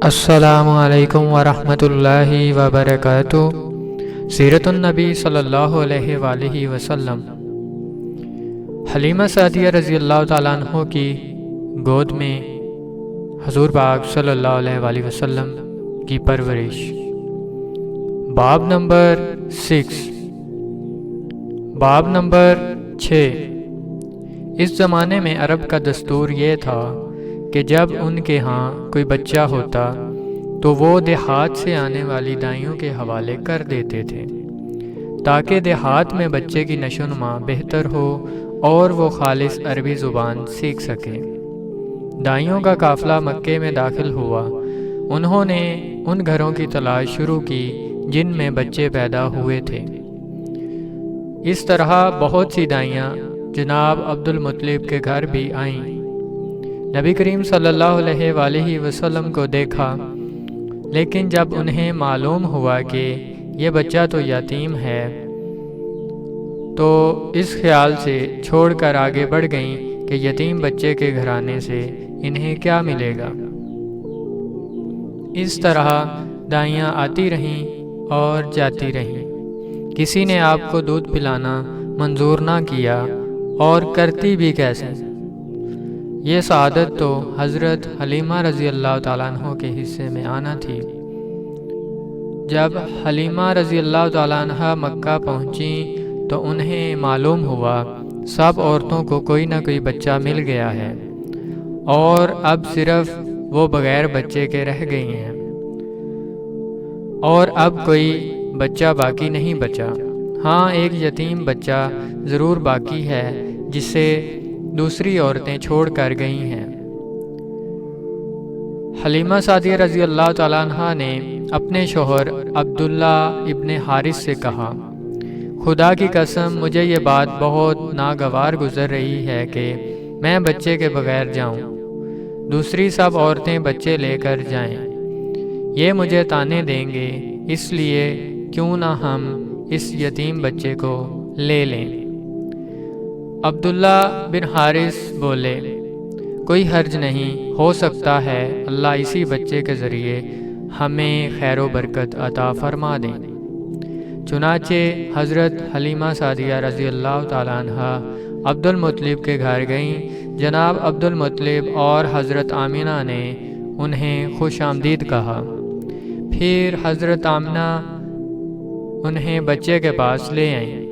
السلام علیکم ورحمۃ اللہ وبرکاتہ۔ سیرت النبی صلی اللہ علیہ وآلہ وسلم۔ حلیمہ سعدیہ رضی اللہ تعالیٰ عنہ کی گود میں حضور پاک صلی اللہ علیہ وآلہ وسلم کی پرورش۔ باب نمبر 6۔ باب نمبر 6۔ اس زمانے میں عرب کا دستور یہ تھا کہ جب ان کے ہاں کوئی بچہ ہوتا تو وہ دیہات سے آنے والی دائیوں کے حوالے کر دیتے تھے تاکہ دیہات میں بچے کی نشو و نما بہتر ہو اور وہ خالص عربی زبان سیکھ سکے۔ دائیوں کا قافلہ مکے میں داخل ہوا۔ انہوں نے ان گھروں کی تلاش شروع کی جن میں بچے پیدا ہوئے تھے۔ اس طرح بہت سی دائیاں جناب عبد المطلب کے گھر بھی آئیں۔ نبی کریم صلی اللہ علیہ وآلہ وسلم کو دیکھا، لیکن جب انہیں معلوم ہوا کہ یہ بچہ تو یتیم ہے تو اس خیال سے چھوڑ کر آگے بڑھ گئیں کہ یتیم بچے کے گھرانے سے انہیں کیا ملے گا۔ اس طرح دائیاں آتی رہیں اور جاتی رہیں۔ کسی نے آپ کو دودھ پلانا منظور نہ کیا، اور کرتی بھی کیسے؟ یہ سعادت تو حضرت حلیمہ رضی اللہ تعالیٰ عنہ کے حصے میں آنا تھی۔ جب حلیمہ رضی اللہ تعالیٰ عنہ مکہ پہنچیں تو انہیں معلوم ہوا سب عورتوں کو کوئی نہ کوئی بچہ مل گیا ہے اور اب صرف وہ بغیر بچے کے رہ گئی ہیں، اور اب کوئی بچہ باقی نہیں بچا۔ ہاں، ایک یتیم بچہ ضرور باقی ہے جسے دوسری عورتیں چھوڑ کر گئی ہیں۔ حلیمہ سعدیہ رضی اللہ تعالیٰ عنہ نے اپنے شوہر عبداللہ ابن حارث سے کہا، خدا کی قسم مجھے یہ بات بہت ناگوار گزر رہی ہے کہ میں بچے کے بغیر جاؤں، دوسری سب عورتیں بچے لے کر جائیں، یہ مجھے طعنے دیں گے، اس لیے کیوں نہ ہم اس یتیم بچے کو لے لیں۔ عبداللہ بن حارث بولے، کوئی حرج نہیں، ہو سکتا ہے اللہ اسی بچے کے ذریعے ہمیں خیر و برکت عطا فرما دیں۔ چنانچہ حضرت حلیمہ سعدیہ رضی اللہ تعالیٰ عنہ عبد المطلب کے گھر گئیں۔ جناب عبد المطلب اور حضرت آمنہ نے انہیں خوش آمدید کہا۔ پھر حضرت آمنہ انہیں بچے کے پاس لے آئیں۔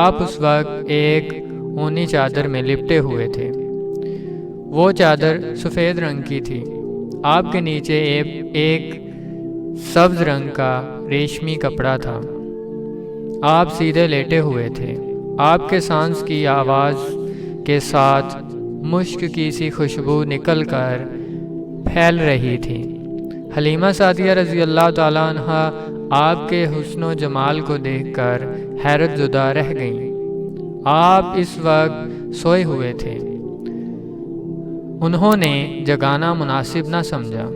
آپ اس وقت ایک اونی چادر میں لپٹے ہوئے تھے۔ وہ چادر سفید رنگ کی تھی۔ آپ کے نیچے ایک سبز رنگ کا ریشمی کپڑا تھا۔ آپ سیدھے لیٹے ہوئے تھے۔ آپ کے سانس کی آواز کے ساتھ مشک کی سی خوشبو نکل کر پھیل رہی تھی۔ حلیمہ سعدیہ رضی اللہ تعالیٰ عنہ آپ کے حسن و جمال کو دیکھ کر حیرت زدہ رہ گئیں۔ آپ اس وقت سوئے ہوئے تھے۔ انہوں نے جگانا مناسب نہ سمجھا،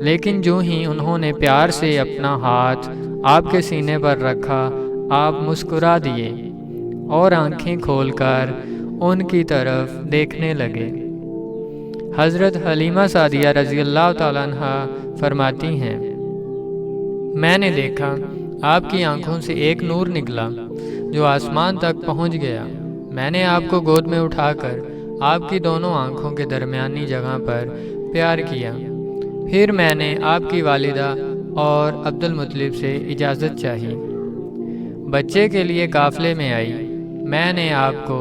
لیکن جو ہی انہوں نے پیار سے اپنا ہاتھ آپ کے سینے پر رکھا، آپ مسکرا دیے اور آنکھیں کھول کر ان کی طرف دیکھنے لگے۔ حضرت حلیمہ سعدیہ رضی اللہ تعالیٰ عنہ فرماتی ہیں، میں نے دیکھا آپ کی آنکھوں سے ایک نور نکلا جو آسمان تک پہنچ گیا۔ میں نے آپ کو گود میں اٹھا کر آپ کی دونوں آنکھوں کے درمیانی جگہ پر پیار کیا۔ پھر میں نے آپ کی والدہ اور عبد المطلب سے اجازت چاہی، بچے کے لیے قافلے میں آئی۔ میں نے آپ کو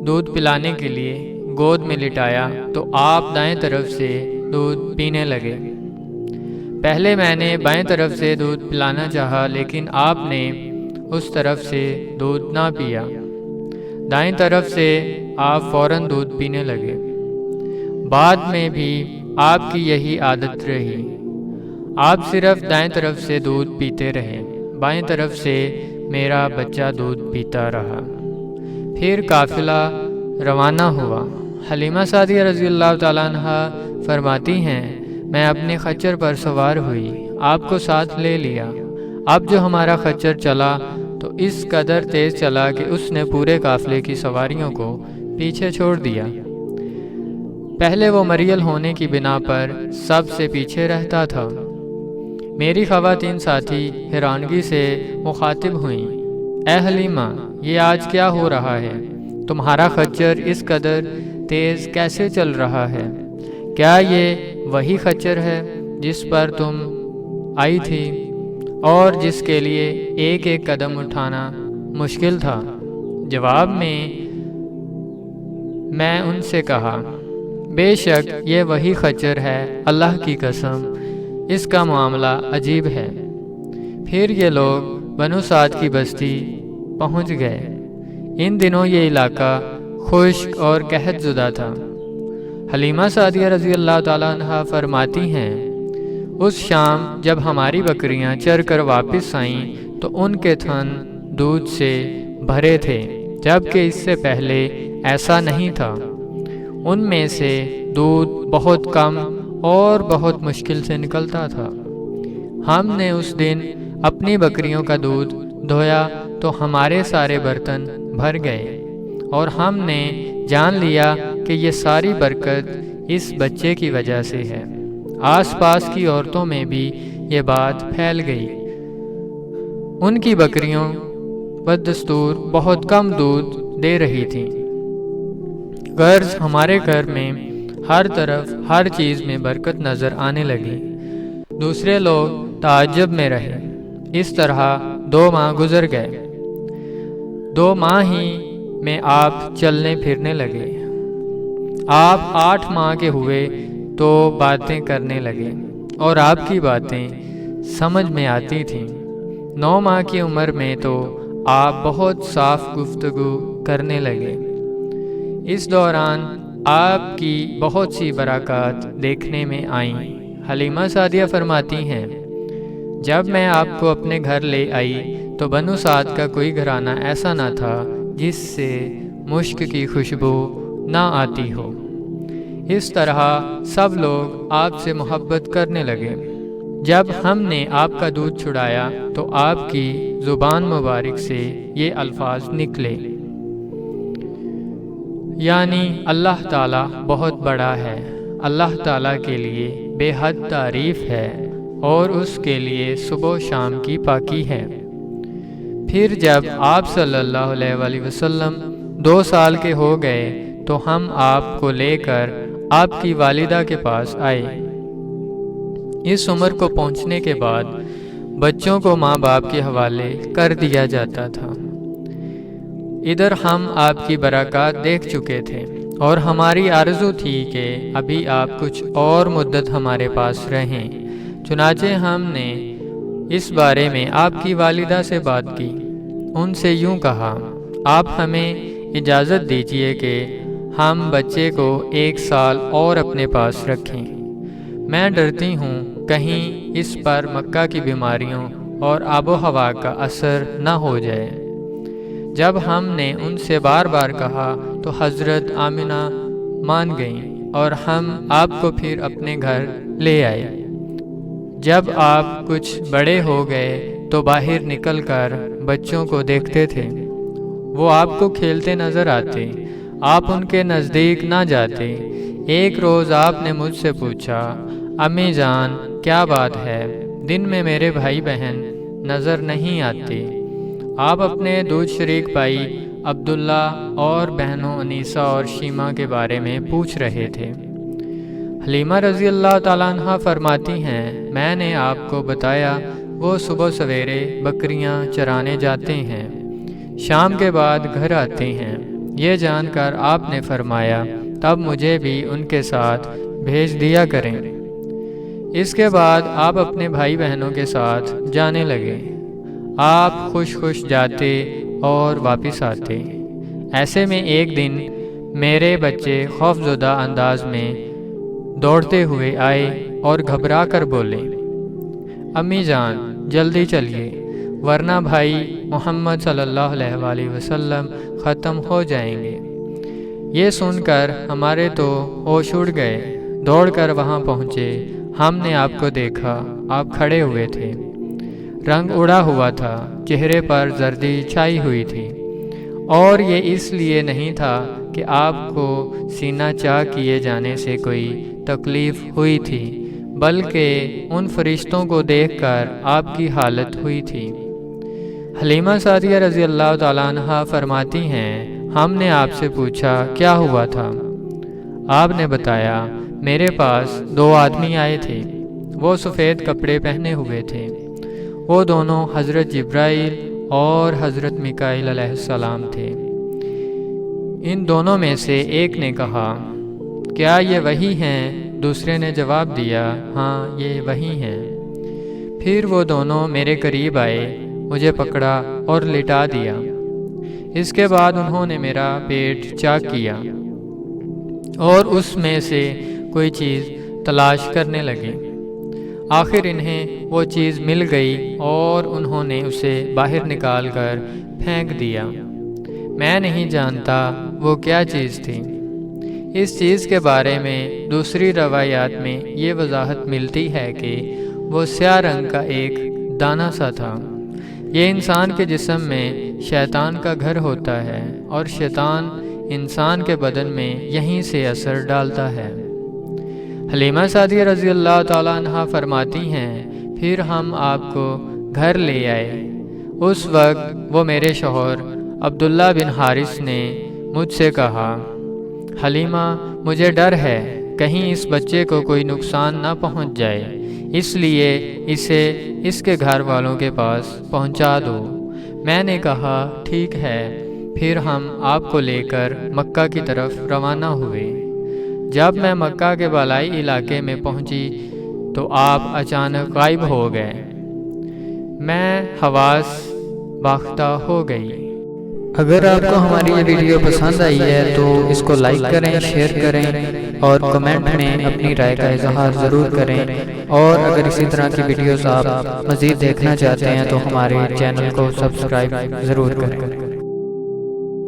دودھ پلانے کے لیے گود میں لٹایا تو آپ دائیں طرف سے دودھ پینے لگے۔ پہلے میں نے بائیں طرف سے دودھ پلانا چاہا، لیکن آپ نے اس طرف سے دودھ نہ پیا۔ دائیں طرف سے آپ فوراً دودھ پینے لگے۔ بعد میں بھی آپ کی یہی عادت رہی۔ آپ صرف دائیں طرف سے دودھ پیتے رہے، بائیں طرف سے میرا بچہ دودھ پیتا رہا۔ پھر قافلہ روانہ ہوا۔ حلیمہ سعدیہ رضی اللہ تعالیٰ عنہ فرماتی ہیں، میں اپنے خچر پر سوار ہوئی، آپ کو ساتھ لے لیا۔ اب جو ہمارا خچر چلا تو اس قدر تیز چلا کہ اس نے پورے قافلے کی سواریوں کو پیچھے چھوڑ دیا۔ پہلے وہ مریل ہونے کی بنا پر سب سے پیچھے رہتا تھا۔ میری خواتین ساتھی حیرانگی سے مخاطب ہوئیں، اے حلیمہ، یہ آج کیا ہو رہا ہے؟ تمہارا خچر اس قدر تیز کیسے چل رہا ہے؟ کیا یہ وہی خچر ہے جس پر تم آئی تھی اور جس کے لیے ایک ایک قدم اٹھانا مشکل تھا؟ جواب میں ان سے کہا، بے شک یہ وہی خچر ہے، اللہ کی قسم اس کا معاملہ عجیب ہے۔ پھر یہ لوگ بنو سعد کی بستی پہنچ گئے۔ ان دنوں یہ علاقہ خشک اور قحط زدہ تھا۔ حلیمہ سعدیہ رضی اللہ تعالیٰ عنہ فرماتی ہیں، اس شام جب ہماری بکریاں چر کر واپس آئیں تو ان کے تھن دودھ سے بھرے تھے، جبکہ اس سے پہلے ایسا نہیں تھا۔ ان میں سے دودھ بہت کم اور بہت مشکل سے نکلتا تھا۔ ہم نے اس دن اپنی بکریوں کا دودھ دھویا تو ہمارے سارے برتن بھر گئے، اور ہم نے جان لیا کہ یہ ساری برکت اس بچے کی وجہ سے ہے۔ آس پاس کی عورتوں میں بھی یہ بات پھیل گئی۔ ان کی بکریوں بدستور بہت کم دودھ دے رہی تھیں۔ غرض ہمارے گھر میں ہر طرف ہر چیز میں برکت نظر آنے لگی۔ دوسرے لوگ تعجب میں رہے۔ اس طرح 2 ماہ گزر گئے۔ 2 ماہ ہی میں آپ چلنے پھرنے لگے۔ آپ 8 ماہ کے ہوئے تو باتیں کرنے لگے اور آپ کی باتیں سمجھ میں آتی تھیں۔ 9 ماہ کی عمر میں تو آپ بہت صاف گفتگو کرنے لگے۔ اس دوران آپ کی بہت سی برکات دیکھنے میں آئیں۔ حلیمہ سعدیہ فرماتی ہیں، جب میں آپ کو اپنے گھر لے آئی تو بنو سعد کا کوئی گھرانہ ایسا نہ تھا جس سے مشک کی خوشبو نہ آتی ہو۔ اس طرح سب لوگ آپ سے محبت کرنے لگے۔ جب ہم نے آپ کا دودھ چھڑایا تو آپ کی زبان مبارک سے یہ الفاظ نکلے، یعنی اللہ تعالیٰ بہت بڑا ہے، اللہ تعالیٰ کے لیے بے حد تعریف ہے اور اس کے لیے صبح و شام کی پاکی ہے۔ پھر جب آپ صلی اللہ علیہ وآلہ وسلم 2 سال کے ہو گئے تو ہم آپ کو لے کر آپ کی والدہ کے پاس آئے۔ اس عمر کو پہنچنے کے بعد بچوں کو ماں باپ کے حوالے کر دیا جاتا تھا۔ ادھر ہم آپ کی برکات دیکھ چکے تھے اور ہماری آرزو تھی کہ ابھی آپ کچھ اور مدت ہمارے پاس رہیں۔ چنانچہ ہم نے اس بارے میں آپ کی والدہ سے بات کی۔ ان سے یوں کہا، آپ ہمیں اجازت دیجیے کہ ہم بچے کو 1 سال اور اپنے پاس رکھیں۔ میں ڈرتی ہوں کہیں اس پر مکہ کی بیماریوں اور آب و ہوا کا اثر نہ ہو جائے۔ جب ہم نے ان سے بار بار کہا تو حضرت آمنہ مان گئیں اور ہم آپ کو پھر اپنے گھر لے آئے۔ جب آپ کچھ بڑے ہو گئے تو باہر نکل کر بچوں کو دیکھتے تھے۔ وہ آپ کو کھیلتے نظر آتے، آپ ان کے نزدیک نہ جاتے۔ ایک روز آپ نے مجھ سے پوچھا، امی جان کیا بات ہے؟ دن میں میرے بھائی بہن نظر نہیں آتے۔ آپ اپنے دودھ شریک بھائی عبداللہ اور بہنوں انیسہ اور شیمہ کے بارے میں پوچھ رہے تھے۔ حلیمہ رضی اللہ تعالیٰ عنہ فرماتی ہیں، میں نے آپ کو بتایا وہ صبح سویرے بکریاں چرانے جاتے ہیں، شام کے بعد گھر آتے ہیں۔ یہ جان کر آپ نے فرمایا، تب مجھے بھی ان کے ساتھ بھیج دیا کریں۔ اس کے بعد آپ اپنے بھائی بہنوں کے ساتھ جانے لگے۔ آپ خوش خوش جاتے اور واپس آتے۔ ایسے میں ایک دن میرے بچے خوفزدہ انداز میں دوڑتے ہوئے آئے اور گھبرا کر بولے، امی جان جلدی چلیے ورنہ بھائی محمد صلی اللہ علیہ وآلہ وسلم ختم ہو جائیں گے۔ یہ سن کر ہمارے تو ہوش اڑ گئے۔ دوڑ کر وہاں پہنچے، ہم نے آپ کو دیکھا، آپ کھڑے ہوئے تھے، رنگ اڑا ہوا تھا، چہرے پر زردی چھائی ہوئی تھی، اور یہ اس لیے نہیں تھا کہ آپ کو سینہ چاک کیے جانے سے کوئی تکلیف ہوئی تھی، بلکہ ان فرشتوں کو دیکھ کر آپ کی حالت ہوئی تھی۔ حلیمہ سعدیہ رضی اللہ تعالیٰ عنہ فرماتی ہیں، ہم نے آپ سے پوچھا کیا ہوا تھا؟ آپ نے بتایا، میرے پاس 2 آدمی آئے تھے، وہ سفید کپڑے پہنے ہوئے تھے۔ وہ دونوں حضرت جبرائیل اور حضرت میکائیل علیہ السلام تھے۔ ان دونوں میں سے ایک نے کہا، کیا یہ وہی ہیں؟ دوسرے نے جواب دیا، ہاں یہ وہی ہیں۔ پھر وہ دونوں میرے قریب آئے، مجھے پکڑا اور لٹا دیا۔ اس کے بعد انہوں نے میرا پیٹ چاک کیا اور اس میں سے کوئی چیز تلاش کرنے لگے۔ آخر انہیں وہ چیز مل گئی اور انہوں نے اسے باہر نکال کر پھینک دیا۔ میں نہیں جانتا وہ کیا چیز تھی۔ اس چیز کے بارے میں دوسری روایات میں یہ وضاحت ملتی ہے کہ وہ سیاہ رنگ کا ایک دانہ سا تھا۔ یہ انسان کے جسم میں شیطان کا گھر ہوتا ہے اور شیطان انسان کے بدن میں یہیں سے اثر ڈالتا ہے۔ حلیمہ سعدیہ رضی اللہ تعالیٰ عنہ فرماتی ہیں، پھر ہم آپ کو گھر لے آئے۔ اس وقت وہ میرے شوہر عبداللہ بن حارث نے مجھ سے کہا، حلیمہ مجھے ڈر ہے کہیں اس بچے کو کوئی نقصان نہ پہنچ جائے، اس لیے اسے اس کے گھر والوں کے پاس پہنچا دو۔ میں نے کہا ٹھیک ہے۔ پھر ہم آپ کو لے کر مکہ کی طرف روانہ ہوئے۔ جب میں مکہ کے بالائی علاقے میں پہنچی تو آپ اچانک غائب ہو گئے۔ میں حواس باختہ ہو گئی۔ اگر آپ کو ہماری یہ ویڈیو پسند آئی ہے تو اس کو لائک کریں، شیئر کریں اور کمنٹ میں اپنی رائے کا اظہار ضرور کریں، اور اگر اسی طرح کی ویڈیوز آپ مزید دیکھنا چاہتے ہیں تو ہمارے چینل کو سبسکرائب ضرور کریں۔